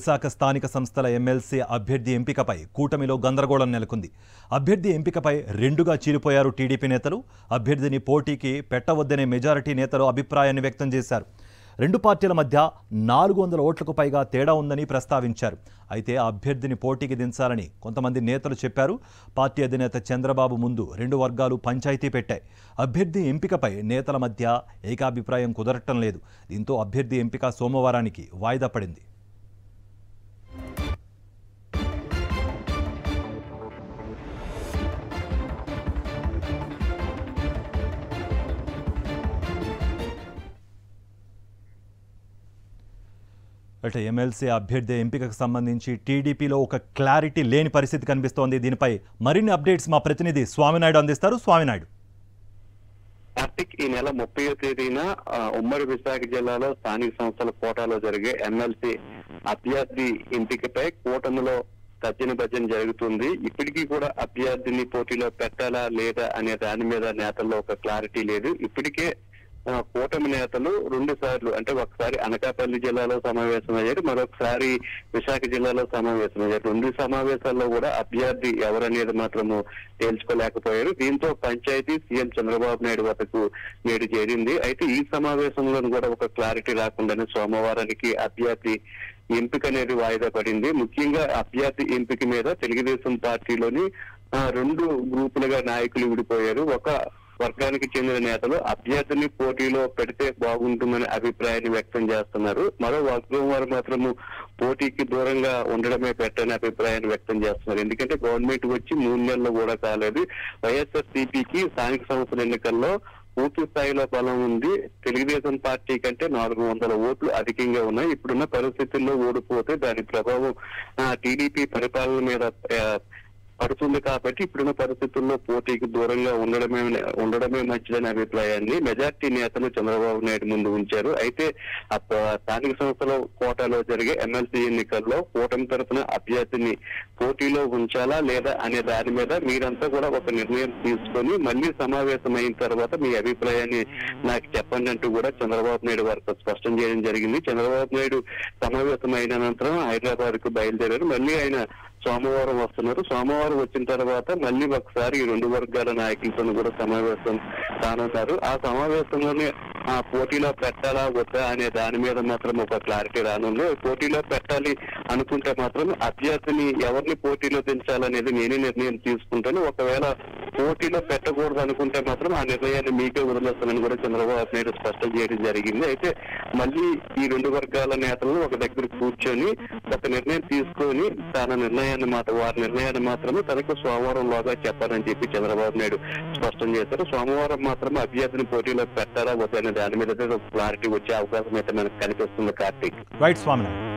విశాఖ స్థానిక సంస్థల ఎమ్మెల్సీ అభ్యర్థి ఎంపికపై కూటమిలో గందరగోళం నెలకొంది. అభ్యర్థి ఎంపికపై రెండుగా చీలిపోయారు టీడీపీ నేతలు. అభ్యర్థిని పోటీకి పెట్టవద్దనే మెజారిటీ నేతలు అభిప్రాయాన్ని వ్యక్తం చేశారు. రెండు పార్టీల మధ్య 400 ఓట్లకు పైగా తేడా ఉందని ప్రస్తావించారు. అయితే అభ్యర్థిని పోటీకి దించాలని కొంతమంది నేతలు చెప్పారు. పార్టీ అధినేత చంద్రబాబు ముందు రెండు వర్గాలు పంచాయతీ పెట్టాయి. అభ్యర్థి ఎంపికపై నేతల మధ్య ఏకాభిప్రాయం కుదరటం లేదు. దీంతో అభ్యర్థి ఎంపిక సోమవారానికి వాయిదా పడింది. అంటే ఎమ్మెల్సీ అభ్యర్థి ఎంపికకు సంబంధించి టీడీపీలో ఒక క్లారిటీ లేని పరిస్థితి కనిపిస్తోంది. దీనిపై మరిన్ని అప్డేట్స్ మా ప్రతినిధి స్వామినాయుడు అందిస్తారు. స్వామినాయుడు, కార్తిక్, ఈ నెల 30వ తేదీన ఉమ్మడి విశాఖ జిల్లాలో స్థానిక సంస్థల కోటాలో జరిగే ఎమ్మెల్సీ అభ్యర్థి ఎంపికపై కూటమిలో తర్జన భర్జన జరుగుతుంది. ఇప్పటికీ కూడా అభ్యర్థిని పోటీలో పెట్టాలా లేదా అనే దాని మీద నేతల్లో ఒక క్లారిటీ లేదు. ఇప్పటికే కూటమి నేతలు 2 సార్లు, అంటే ఒకసారి అనకాపల్లి జిల్లాలో సమావేశమయ్యారు, మరొకసారి విశాఖ జిల్లాలో సమావేశమయ్యారు. 2 సమావేశాల్లో కూడా అభ్యర్థి ఎవరనేది మాత్రము తేల్చుకోలేకపోయారు. దీంతో పంచాయతీ సీఎం చంద్రబాబు నాయుడు వద్దకు నేడు చేరింది. అయితే ఈ సమావేశంలో కూడా ఒక క్లారిటీ రాకుండానే సోమవారానికి అభ్యర్థి ఎంపిక అనేది వాయిదా పడింది. ముఖ్యంగా అభ్యర్థి ఎంపిక మీద తెలుగుదేశం పార్టీలోని 2 గ్రూపులుగా నాయకులు విడిపోయారు. ఒక వర్గానికి చెందిన నేతలు అభ్యర్థిని పోటీలో పెడితే బాగుంటుందనే అభిప్రాయాన్ని వ్యక్తం చేస్తున్నారు. మరో వర్గం వారు మాత్రము పోటీకి దూరంగా ఉండడమే పెట్టని అభిప్రాయాన్ని వ్యక్తం చేస్తున్నారు. ఎందుకంటే గవర్నమెంట్ వచ్చి 3 నెలలు కూడా కాలేదు. వైఎస్ఆర్సీపీకి స్థానిక సంస్థల ఎన్నికల్లో పూర్తి స్థాయిలో బలం ఉంది. తెలుగుదేశం పార్టీ కంటే 400 ఓట్లు అధికంగా ఉన్నాయి. ఇప్పుడున్న పరిస్థితుల్లో ఓడిపోతే దాని ప్రభావం టీడీపీ పరిపాలన మీద పడుతుంది. కాబట్టి ఇప్పుడున్న పరిస్థితుల్లో పోటీకి దూరంగా ఉండడమే మంచిదనే అభిప్రాయాన్ని మెజార్టీ నేతలు చంద్రబాబు నాయుడు ముందు ఉంచారు. అయితే స్థానిక సంస్థల కోటాలో జరిగే ఎమ్మెల్సీ ఎన్నికల్లో కూటమి తరఫున అభ్యర్థిని పోటీలో ఉంచాలా లేదా అనే దాని మీద మీరంతా కూడా ఒక నిర్ణయం తీసుకొని మళ్ళీ సమావేశం అయిన తర్వాత మీ అభిప్రాయాన్ని నాకు చెప్పండి అంటూ కూడా చంద్రబాబు నాయుడు వారికి స్పష్టం చేయడం జరిగింది. చంద్రబాబు నాయుడు సమావేశం అయిన అనంతరం హైదరాబాద్ కు బయలుదేరారు. మళ్ళీ ఆయన సోమవారం వస్తున్నారు. సోమవారం వచ్చిన తర్వాత మళ్ళీ ఒకసారి ఈ 2 వర్గాల నాయకులతో కూడా సమావేశం కానున్నారు. ఆ సమావేశంలోనే పోటీలో పెట్టాలా వద్దా అనే దాని మీద మాత్రం ఒక క్లారిటీ రానుంది. పోటీలో పెట్టాలి అనుకుంటే మాత్రం అభ్యర్థిని ఎవరిని పోటీలో దించాలనేది నేనే నిర్ణయం తీసుకుంటాను. ఒకవేళ పోటీలో పెట్టకూడదు అనుకుంటే మాత్రం ఆ నిర్ణయాన్ని మీకే వదిలేస్తానని కూడా చంద్రబాబు నాయుడు స్పష్టం చేయడం జరిగింది. అయితే మళ్ళీ ఈ 2 వర్గాల నేతలను ఒక దగ్గర కూర్చొని ఒక నిర్ణయం తీసుకొని వారి నిర్ణయాన్ని మాత్రమే తనకు సోమవారంలోగా చెప్పాలని చెప్పి చంద్రబాబు నాయుడు స్పష్టం చేశారు. సోమవారం మాత్రం అభ్యర్థిని పోటీలో పెట్టాలా వద్దా అనే దాని మీద క్లారిటీ వచ్చే అవకాశం అయితే మనకు కనిపిస్తుంది. కార్తీక్, రైట్ స్వామినాయుడు.